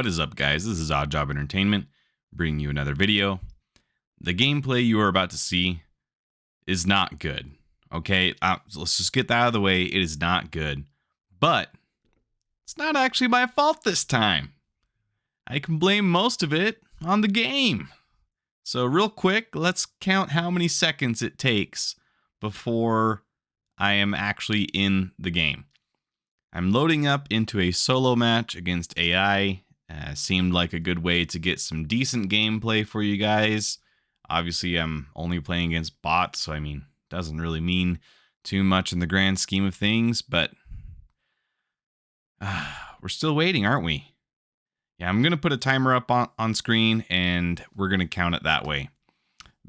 What is up, guys? This is Odd Job Entertainment, bringing you another video. The gameplay you are about to see is not good, okay? So let's just get that out of the way. It is not good, but it's not actually my fault this time. I can blame most of it on the game. So real quick, let's count how many seconds it takes before I am actually in the game. I'm loading up into a solo match against AI. Seemed like a good way to get some decent gameplay for you guys. Obviously, I'm only playing against bots, so I mean, doesn't really mean too much in the grand scheme of things, but we're still waiting, aren't we? Yeah, I'm going to put a timer up on screen, and we're going to count it that way.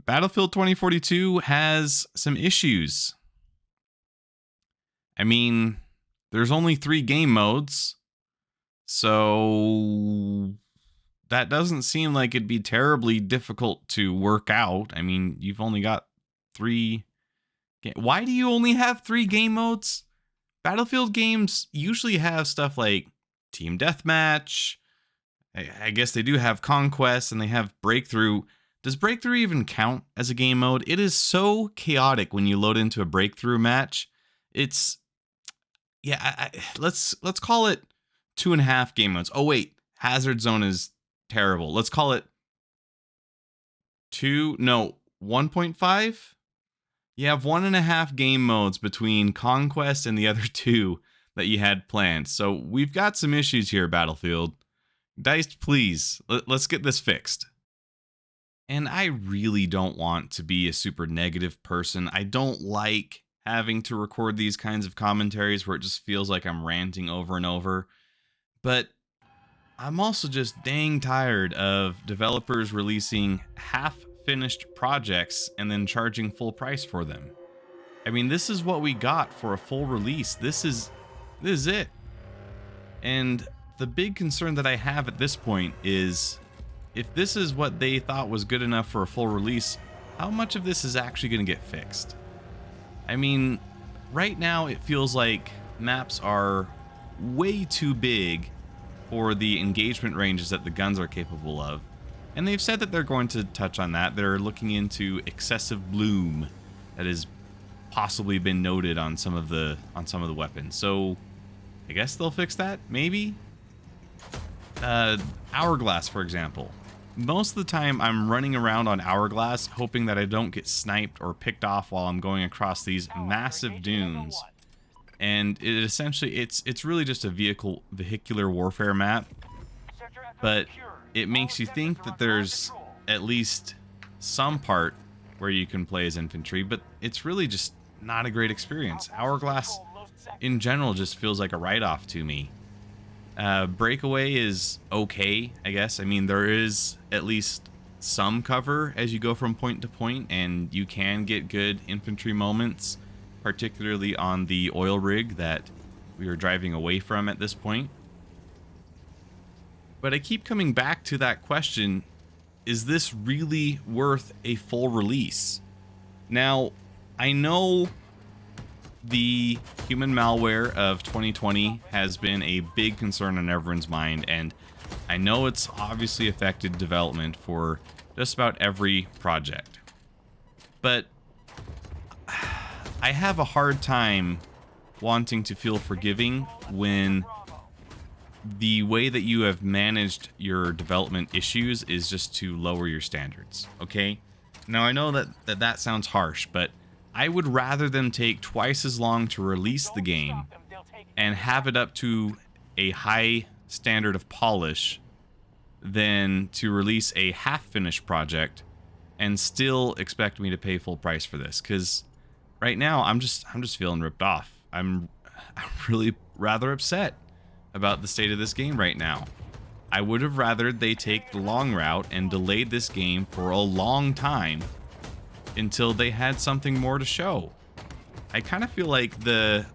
Battlefield 2042 has some issues. I mean, there's only 3 game modes, so that doesn't seem like it'd be terribly difficult to work out. I mean, you've only got 3. Why do you only have 3 game modes? Battlefield games usually have stuff like Team Deathmatch. I guess they do have Conquest, and they have Breakthrough. Does Breakthrough even count as a game mode? It is so chaotic when you load into a Breakthrough match. It's... yeah, let's call it 2.5 game modes. Oh wait, Hazard Zone is terrible. Let's call it 1.5. You have 1.5 game modes between Conquest and the other 2 that you had planned. So we've got some issues here, Battlefield. Diced, please, let's get this fixed. And I really don't want to be a super negative person. I don't like having to record these kinds of commentaries where it just feels like I'm ranting over and over. But I'm also just dang tired of developers releasing half-finished projects and then charging full price for them. I mean, this is what we got for a full release. This is it. And the big concern that I have at this point is, if this is what they thought was good enough for a full release, how much of this is actually going to get fixed? I mean, right now it feels like maps are way too big for the engagement ranges that the guns are capable of. And they've said that they're going to touch on that. They're looking into excessive bloom that has possibly been noted on some of the weapons. So I guess they'll fix that, maybe? Hourglass, for example. Most of the time I'm running around on Hourglass hoping that I don't get sniped or picked off while I'm going across these massive dunes. And it essentially, it's really just a vehicular warfare map. But it makes you think that there's at least some part where you can play as infantry, but it's really just not a great experience. Hourglass in general just feels like a write-off to me. Breakaway is okay, I guess. I mean, there is at least some cover as you go from point to point, and you can get good infantry moments, particularly on the oil rig that we were driving away from at this point. But I keep coming back to that question, is this really worth a full release? Now, I know the human malware of 2020 has been a big concern on everyone's mind, and I know it's obviously affected development for just about every project. But I have a hard time wanting to feel forgiving when the way that you have managed your development issues is just to lower your standards, okay? Now, I know that sounds harsh, but I would rather them take twice as long to release the game and have it up to a high standard of polish than to release a half-finished project and still expect me to pay full price for this. Because right now I'm just feeling ripped off. I'm really rather upset about the state of this game right now. I would have rathered they take the long route and delayed this game for a long time until they had something more to show. I kind of feel like the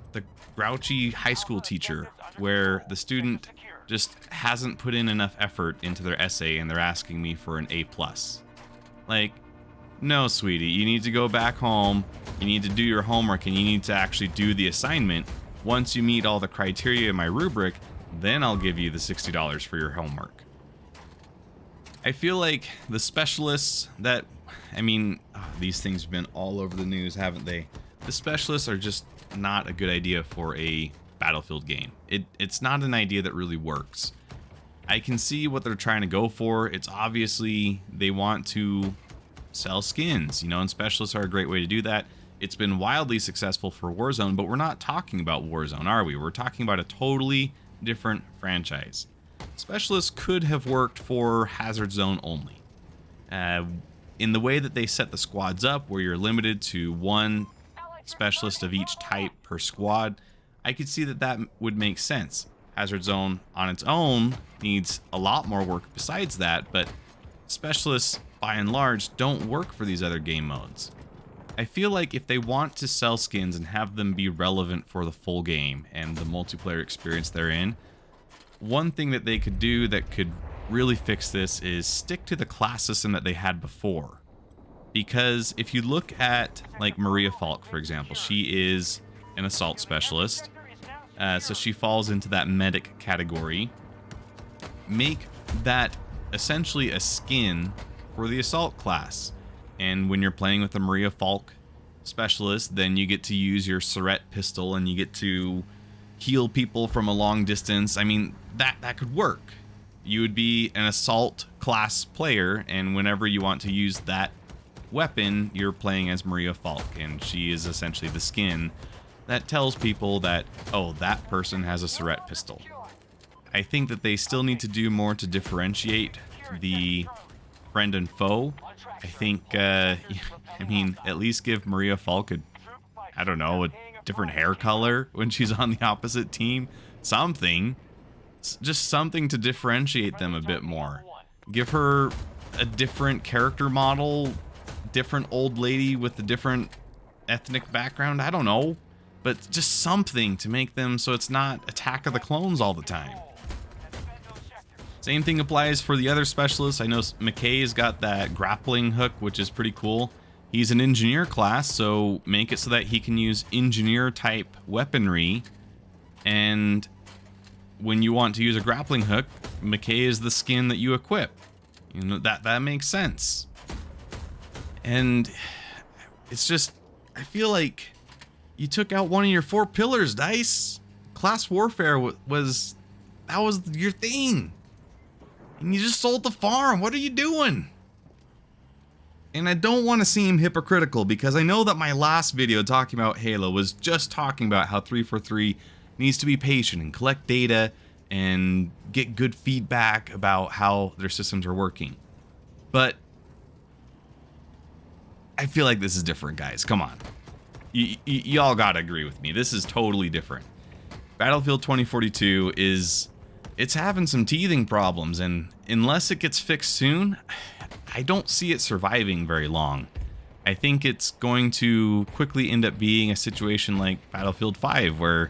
grouchy high school teacher where the student just hasn't put in enough effort into their essay and they're asking me for an A+. Like, no, sweetie, you need to go back home, you need to do your homework, and you need to actually do the assignment. Once you meet all the criteria in my rubric, then I'll give you the $60 for your homework. I feel like the specialists that, I mean, these things have been all over the news, haven't they? The specialists are just not a good idea for a Battlefield game. It's not an idea that really works. I can see what they're trying to go for. It's obviously they want to sell skins, you know, and specialists are a great way to do that. It's been wildly successful for Warzone, but we're not talking about Warzone, are we? We're talking about a totally different franchise. Specialists could have worked for Hazard Zone only. In the way that they set the squads up, where you're limited to one specialist of each type per squad, I could see that that would make sense. Hazard Zone on its own needs a lot more work besides that, but specialists by and large don't work for these other game modes. I feel like if they want to sell skins and have them be relevant for the full game and the multiplayer experience therein, one thing that they could do that could really fix this is stick to the class system that they had before. Because if you look at like Maria Falk, for example, she is an assault specialist. So she falls into that medic category. Make that essentially a skin for the assault class. And when you're playing with a Maria Falk specialist, then you get to use your Surette pistol and you get to heal people from a long distance. I mean, that could work. You would be an assault class player, and whenever you want to use that weapon, you're playing as Maria Falk, and she is essentially the skin that tells people that, oh, that person has a Surette pistol. I think that they still need to do more to differentiate the friend and foe. I think, I mean, at least give Maria Falk I don't know, a different hair color when she's on the opposite team. Something. Just something to differentiate them a bit more. Give her a different character model, different old lady with a different ethnic background. I don't know. But just something to make them so it's not Attack of the Clones all the time. Same thing applies for the other specialists. I know McKay's got that grappling hook, which is pretty cool. He's an engineer class, so make it so that he can use engineer type weaponry. And when you want to use a grappling hook, McKay is the skin that you equip. You know, that makes sense. And it's just, I feel like you took out one of your 4 pillars, DICE. Class warfare was your thing. And you just sold the farm. What are you doing? And I don't want to seem hypocritical, because I know that my last video talking about Halo was just talking about how 343 needs to be patient and collect data and get good feedback about how their systems are working. But I feel like this is different, guys. Come on. Y'all gotta agree with me. This is totally different. Battlefield 2042 it's having some teething problems, and unless it gets fixed soon, I don't see it surviving very long. I think it's going to quickly end up being a situation like Battlefield 5, where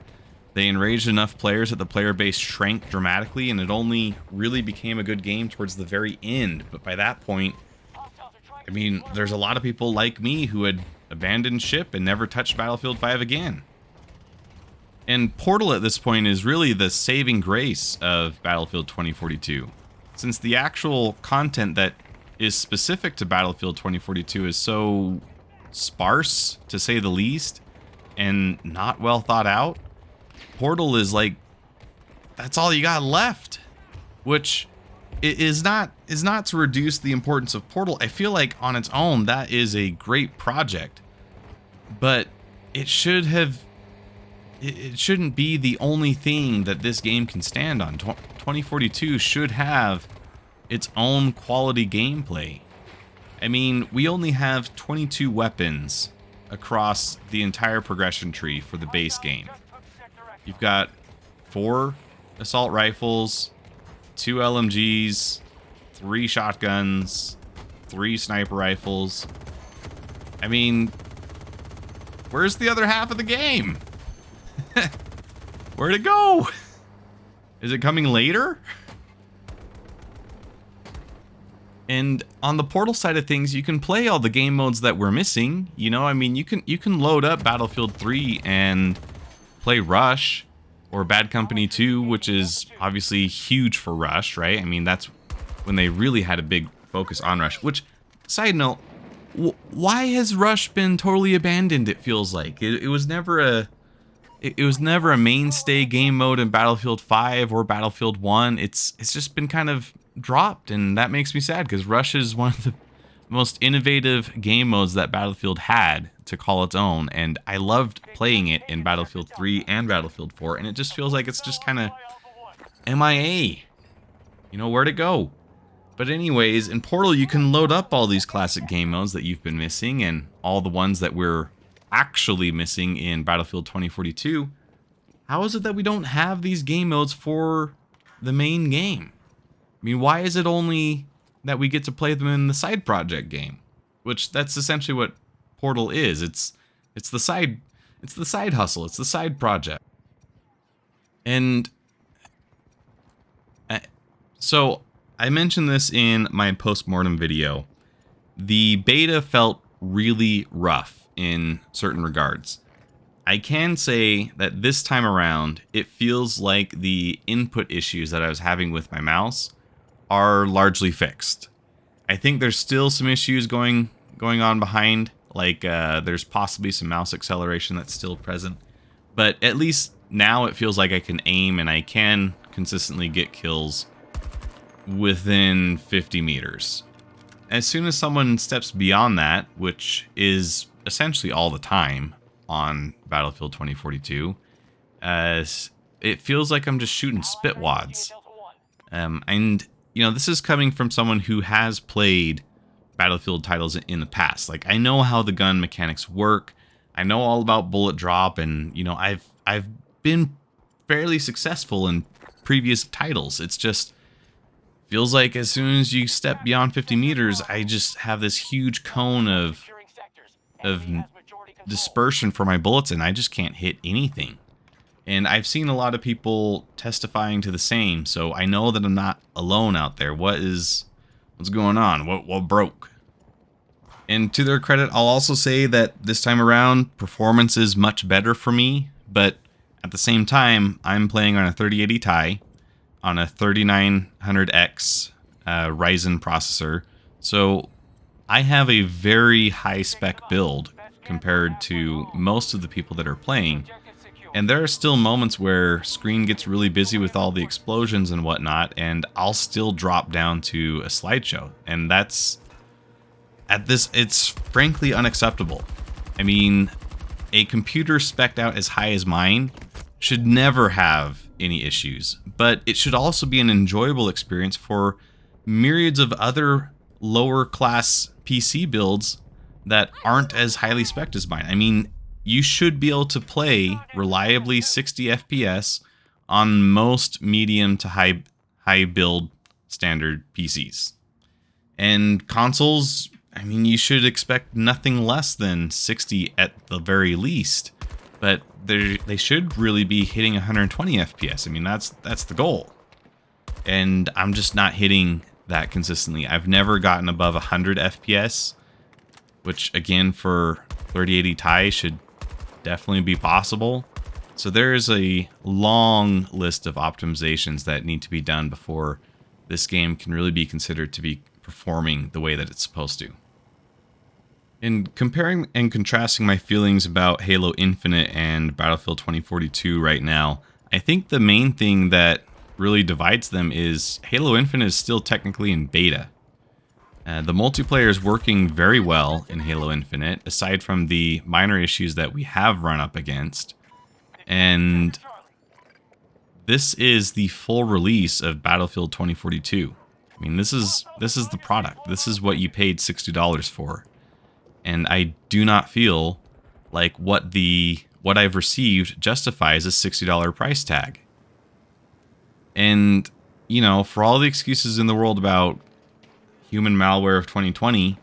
they enraged enough players that the player base shrank dramatically, and it only really became a good game towards the very end. But by that point, I mean, there's a lot of people like me who had abandoned ship and never touched Battlefield 5 again. And Portal at this point is really the saving grace of Battlefield 2042. Since the actual content that is specific to Battlefield 2042 is so sparse, to say the least, and not well thought out, Portal is like, that's all you got left. Which is not to reduce the importance of Portal. I feel like on its own, that is a great project. But it shouldn't be the only thing that this game can stand on. 2042 should have its own quality gameplay. I mean, we only have 22 weapons across the entire progression tree for the base game. You've got 4 assault rifles, 2 LMGs, 3 shotguns, 3 sniper rifles. I mean, where's the other half of the game? Where'd it go? Is it coming later? And on the Portal side of things, you can play all the game modes that we're missing. You know, I mean, you can load up Battlefield 3 and play Rush or Bad Company 2, which is obviously huge for Rush, right? I mean, that's when they really had a big focus on Rush. Which, side note, why has Rush been totally abandoned? It feels like it was never a mainstay game mode in Battlefield 5 or Battlefield 1. It's just been kind of dropped, and that makes me sad because Rush is one of the most innovative game modes that Battlefield had to call its own, and I loved playing it in Battlefield 3 and Battlefield 4, and it just feels like it's just kind of MIA. You know, where'd it go? But anyways, in Portal you can load up all these classic game modes that you've been missing, and all the ones that we're actually missing in Battlefield 2042. How is it that we don't have these game modes for the main game? I mean, why is it only that we get to play them in the side project game? Which that's essentially what Portal is. It's the side hustle. It's the side project. And so I mentioned this in my post-mortem video. The beta felt really rough in certain regards. I can say that this time around, it feels like the input issues that I was having with my mouse are largely fixed. I think there's still some issues going on behind, like there's possibly some mouse acceleration that's still present, but at least now it feels like I can aim and I can consistently get kills within 50 meters. As soon as someone steps beyond that, which is essentially all the time on Battlefield 2042, it feels like I'm just shooting spit wads. And you know, this is coming from someone who has played Battlefield titles in the past. Like, I know how the gun mechanics work. I know all about bullet drop, and you know, I've been fairly successful in previous titles. It's just feels like as soon as you step beyond 50 meters, I just have this huge cone of dispersion for my bullets, and I just can't hit anything. And I've seen a lot of people testifying to the same, so I know that I'm not alone out there. What's going on? What broke? And to their credit, I'll also say that this time around, performance is much better for me, but at the same time, I'm playing on a 3080 Ti on a 3900X Ryzen processor, so I have a very high spec build compared to most of the people that are playing. And there are still moments where screen gets really busy with all the explosions and whatnot, and I'll still drop down to a slideshow. And it's frankly unacceptable. I mean, a computer spec'd out as high as mine should never have any issues, but it should also be an enjoyable experience for myriads of other lower class PC builds that aren't as highly spec'd as mine. I mean, you should be able to play reliably 60 FPS on most medium to high build standard PCs. And consoles, I mean, you should expect nothing less than 60 at the very least. But they should really be hitting 120 FPS. I mean, that's the goal. And I'm just not hitting that consistently. I've never gotten above 100 FPS, which again for 3080 Ti should definitely be possible. So there's a long list of optimizations that need to be done before this game can really be considered to be performing the way that it's supposed to. In comparing and contrasting my feelings about Halo Infinite and Battlefield 2042 right now, I think the main thing that really divides them is Halo Infinite is still technically in beta. The multiplayer is working very well in Halo Infinite, aside from the minor issues that we have run up against. And this is the full release of Battlefield 2042. I mean, this is the product. This is what you paid $60 for. And I do not feel like what I've received justifies a $60 price tag. And, you know, for all the excuses in the world about human malware of 2020,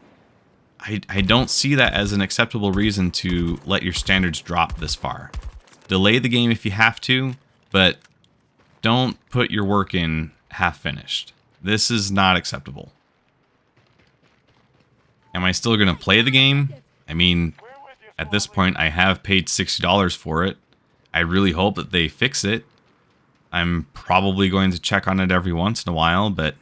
I don't see that as an acceptable reason to let your standards drop this far. Delay the game if you have to, but don't put your work in half finished. This is not acceptable. Am I still going to play the game? I mean, at this point, I have paid $60 for it. I really hope that they fix it. I'm probably going to check on it every once in a while, but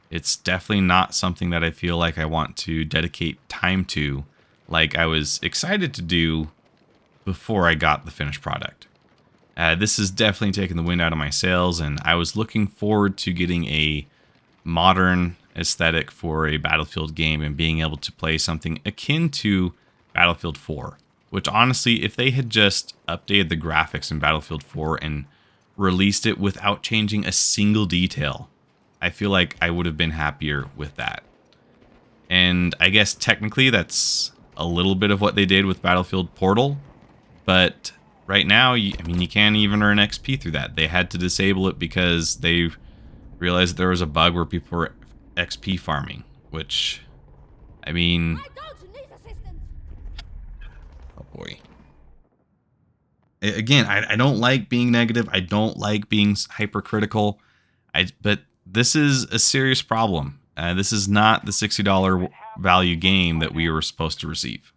It's definitely not something that I feel like I want to dedicate time to, like I was excited to do before I got the finished product. This is definitely taking the wind out of my sails, and I was looking forward to getting a modern aesthetic for a Battlefield game and being able to play something akin to Battlefield 4. Which honestly, if they had just updated the graphics in Battlefield 4 and released it without changing a single detail, I feel like I would have been happier with that. And I guess technically that's a little bit of what they did with Battlefield Portal, but right now, you can't even earn XP through that. They had to disable it because they realized there was a bug where people were XP farming, which, oh boy. Again, I don't like being negative. I don't like being hypercritical. But this is a serious problem. This is not the $60 value game that we were supposed to receive.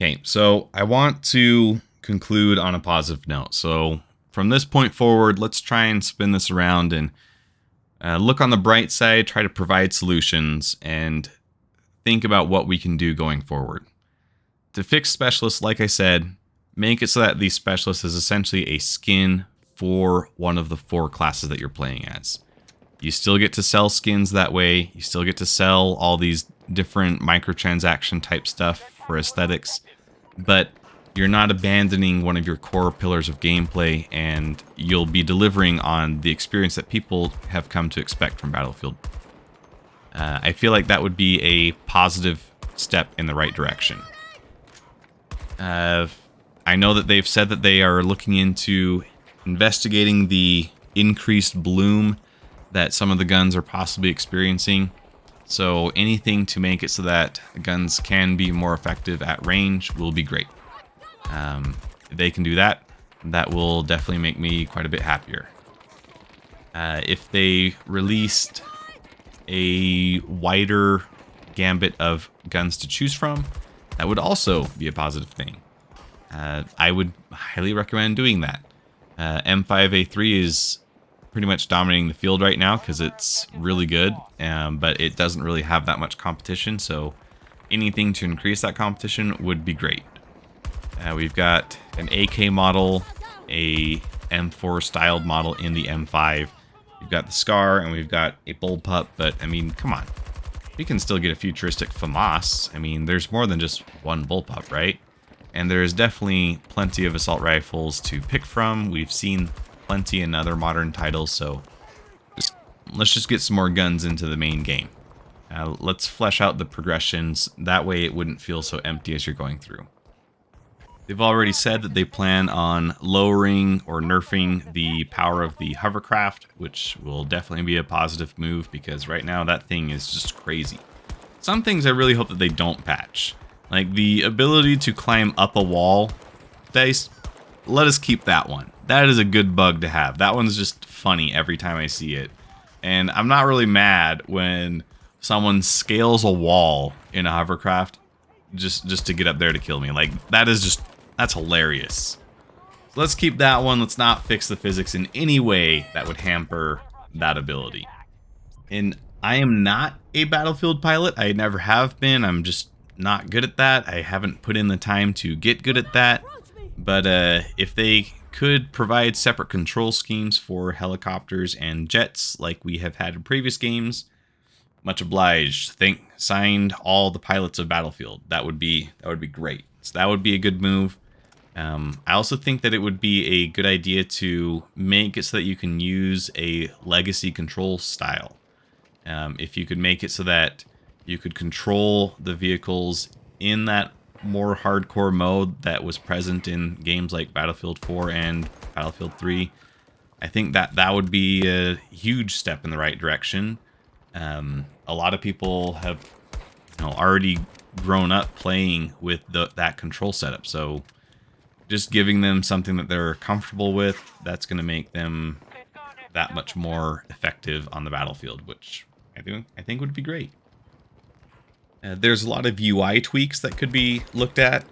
Okay, so I want to conclude on a positive note. So from this point forward, let's try and spin this around and look on the bright side, try to provide solutions, and think about what we can do going forward. To fix specialists, like I said, make it so that the specialist is essentially a skin for one of the 4 classes that you're playing as. You still get to sell skins that way. You still get to sell all these different microtransaction type stuff for aesthetics, but you're not abandoning one of your core pillars of gameplay, and you'll be delivering on the experience that people have come to expect from Battlefield. I feel like that would be a positive step in the right direction. I know that they've said that they are looking into investigating the increased bloom that some of the guns are possibly experiencing. So anything to make it so that guns can be more effective at range will be great. If they can do that, that will definitely make me quite a bit happier. If they released a wider gambit of guns to choose from, that would also be a positive thing. I would highly recommend doing that. M5A3 is pretty much dominating the field right now because it's really good, but it doesn't really have that much competition, so anything to increase that competition would be great. We've got an AK model, a M4 styled model in the M5. We've got the Scar, and we've got a bullpup, but I mean, come on. We can still get a futuristic FAMAS. I mean, there's more than just one bullpup, right? And there's definitely plenty of assault rifles to pick from. We've seen plenty in other modern titles, so let's just get some more guns into the main game. Let's flesh out the progressions. That way it wouldn't feel so empty as you're going through. They've already said that they plan on lowering or nerfing the power of the hovercraft, which will definitely be a positive move because right now that thing is just crazy. Some things I really hope that they don't patch. Like the ability to climb up a wall. Dice, let us keep that one. That is a good bug to have. That one's just funny every time I see it. And I'm not really mad when someone scales a wall in a hovercraft just to get up there to kill me. Like, that's hilarious. So let's keep that one. Let's not fix the physics in any way that would hamper that ability. And I am not a Battlefield pilot. I never have been. I'm just not good at that. I haven't put in the time to get good at that. But if they could provide separate control schemes for helicopters and jets like we have had in previous games, much obliged. Signed all the pilots of Battlefield. That would be great. So that would be a good move. I also think that it would be a good idea to make it so that you can use a legacy control style. If you could make it so that you could control the vehicles in that more hardcore mode that was present in games like Battlefield 4 and Battlefield 3, I think that would be a huge step in the right direction. A lot of people have already grown up playing with that control setup, so just giving them something that they're comfortable with, that's going to make them that much more effective on the battlefield, which I think would be great. There's a lot of UI tweaks that could be looked at,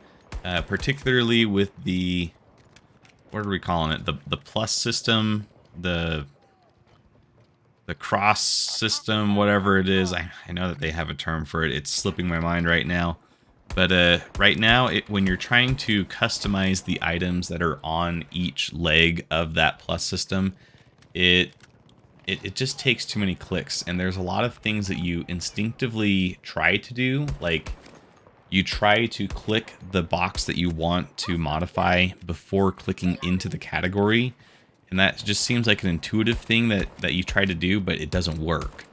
particularly with the, what are we calling it? The plus system, the the cross system, whatever it is. I know that they have a term for it. It's slipping my mind right now. But right now, when you're trying to customize the items that are on each leg of that plus system, it just takes too many clicks. And there's a lot of things that you instinctively try to do. Like, you try to click the box that you want to modify before clicking into the category. And that just seems like an intuitive thing that you try to do, but it doesn't work.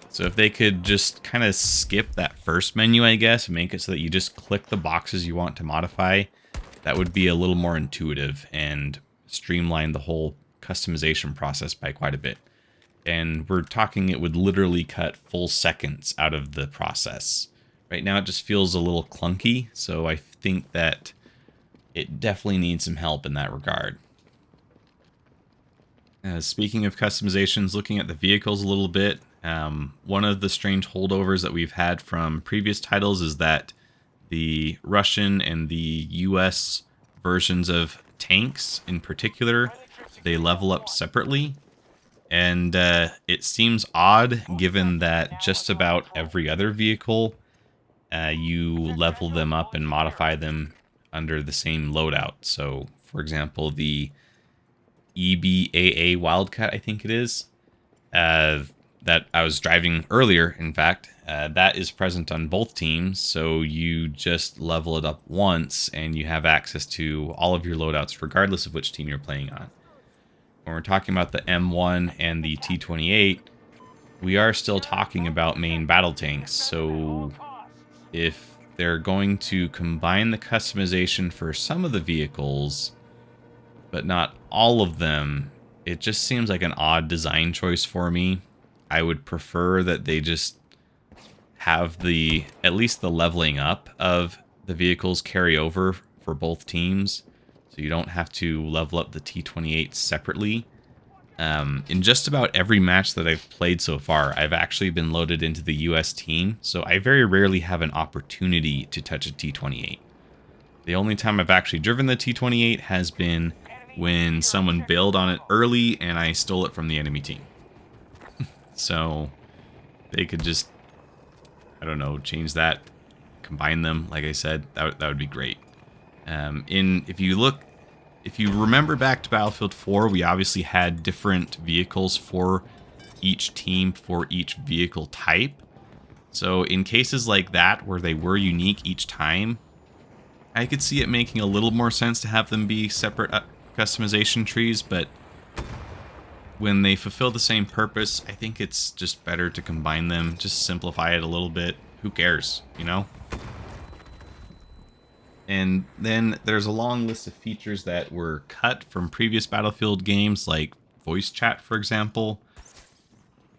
So if they could just kind of skip that first menu, I guess, and make it so that you just click the boxes you want to modify, that would be a little more intuitive and streamline the whole customization process by quite a bit. And we're talking it would literally cut full seconds out of the process. Right now it just feels a little clunky, so I think that it definitely needs some help in that regard. Speaking of customizations, looking at the vehicles a little bit, one of the strange holdovers that we've had from previous titles is that the Russian and the US versions of tanks in particular, they level up separately. And it seems odd given that just about every other vehicle, you level them up and modify them under the same loadout. So, for example, the EBAA Wildcat, I think it is, that I was driving earlier, in fact, that is present on both teams, so you just level it up once and you have access to all of your loadouts regardless of which team you're playing on. When we're talking about the M1 and the T28, we are still talking about main battle tanks, so if they're going to combine the customization for some of the vehicles, but not all of them, it just seems like an odd design choice for me. I would prefer that they just have at least the leveling up of the vehicles carry over for both teams, so you don't have to level up the T28 separately. In just about every match that I've played so far, I've actually been loaded into the US team, so I very rarely have an opportunity to touch a T28. The only time I've actually driven the T28 has been when someone bailed on it early and I stole it from the enemy team. So they could just, I don't know, change that, combine them. Like I said, that would be great. If you remember back to Battlefield 4, we obviously had different vehicles for each team for each vehicle type. So in cases like that where they were unique each time, I could see it making a little more sense to have them be separate customization trees, but when they fulfill the same purpose, I think it's just better to combine them, just simplify it a little bit. Who cares, you know? And then there's a long list of features that were cut from previous Battlefield games, like voice chat, for example.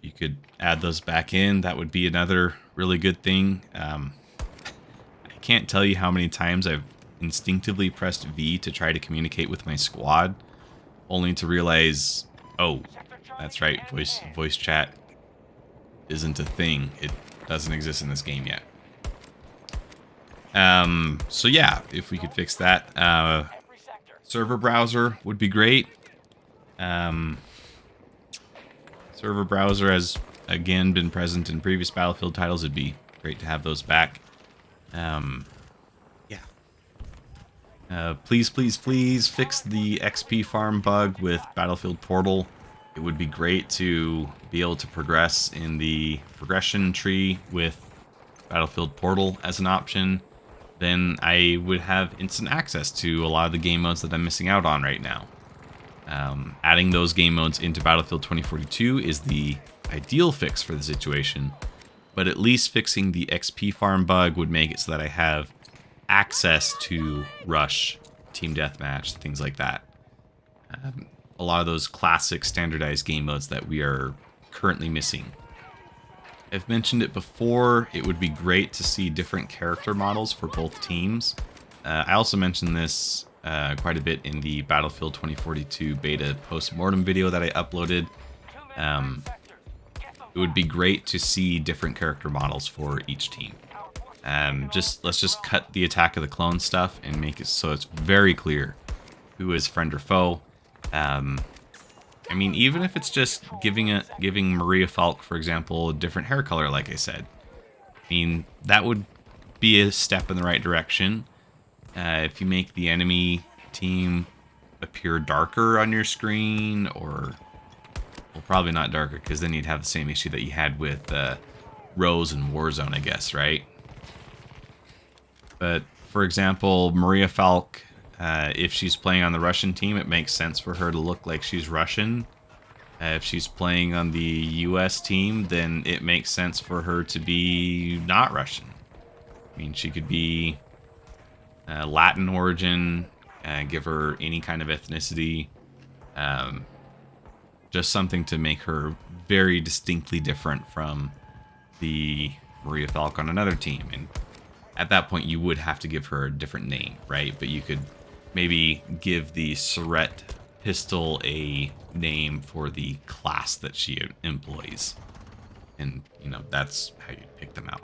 You could add those back in. That would be another really good thing. I can't tell you how many times I've instinctively pressed V to try to communicate with my squad, only to realize, oh, that's right, voice chat isn't a thing. It doesn't exist in this game yet. So yeah, if we could fix that. Server browser would be great. Server browser has, again, been present in previous Battlefield titles. It'd be great to have those back. Please, please, please fix the XP farm bug with Battlefield Portal. It would be great to be able to progress in the progression tree with Battlefield Portal as an option. Then I would have instant access to a lot of the game modes that I'm missing out on right now. Adding those game modes into Battlefield 2042 is the ideal fix for the situation, but at least fixing the XP farm bug would make it so that I have access to Rush, Team Deathmatch, things like that. A lot of those classic standardized game modes that we are currently missing. I've mentioned it before, it would be great to see different character models for both teams. I also mentioned this quite a bit in the Battlefield 2042 beta post-mortem video that I uploaded. It would be great to see different character models for each team. Let's just cut the Attack of the Clones stuff and make it so it's very clear who is friend or foe. I mean, even if it's just giving Maria Falk, for example, a different hair color, like I said. I mean, that would be a step in the right direction. If you make the enemy team appear darker on your screen, or, well, probably not darker, because then you'd have the same issue that you had with Rose and Warzone, I guess, right? But, for example, Maria Falk, if she's playing on the Russian team, it makes sense for her to look like she's Russian. If she's playing on the US team, then it makes sense for her to be not Russian. I mean, she could be Latin origin, give her any kind of ethnicity. Just something to make her very distinctly different from the Maria Falk on another team. And at that point, you would have to give her a different name, right? But you could maybe give the Surette pistol a name for the class that she employs. And, you know, that's how you pick them out.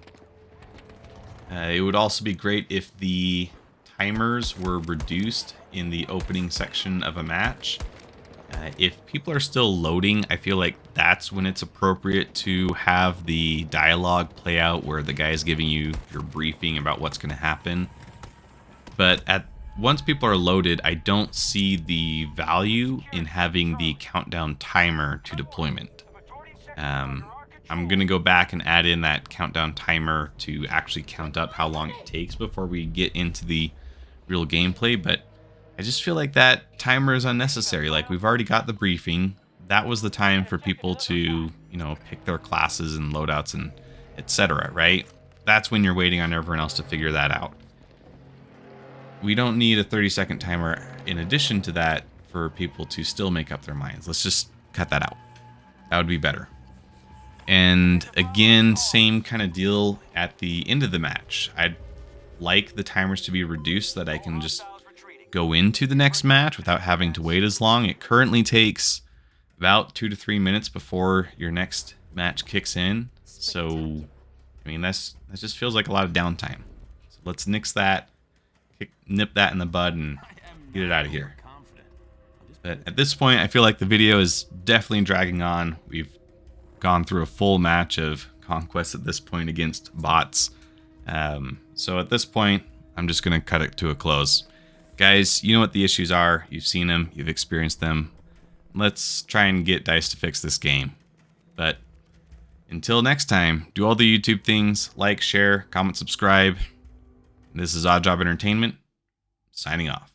It would also be great if the timers were reduced in the opening section of a match. If people are still loading, I feel like that's when it's appropriate to have the dialogue play out where the guy is giving you your briefing about what's going to happen. But once people are loaded, I don't see the value in having the countdown timer to deployment. I'm going to go back and add in that countdown timer to actually count up how long it takes before we get into the real gameplay, but I just feel like that timer is unnecessary. Like, we've already got the briefing. That was the time for people to, you know, pick their classes and loadouts and etc., right? That's when you're waiting on everyone else to figure that out. We don't need a 30-second timer in addition to that for people to still make up their minds. Let's just cut that out. That would be better. And again, same kind of deal at the end of the match. I'd like the timers to be reduced so that I can just go into the next match without having to wait as long. It currently takes about 2 to 3 minutes before your next match kicks in. So, I mean, that just feels like a lot of downtime. So let's nix that, nip that in the bud, and get it out of here. But at this point, I feel like the video is definitely dragging on. We've gone through a full match of Conquest at this point against bots. So at this point, I'm just going to cut it to a close. Guys, you know what the issues are. You've seen them. You've experienced them. Let's try and get DICE to fix this game. But until next time, do all the YouTube things. Like, share, comment, subscribe. This is Odd Job Entertainment, signing off.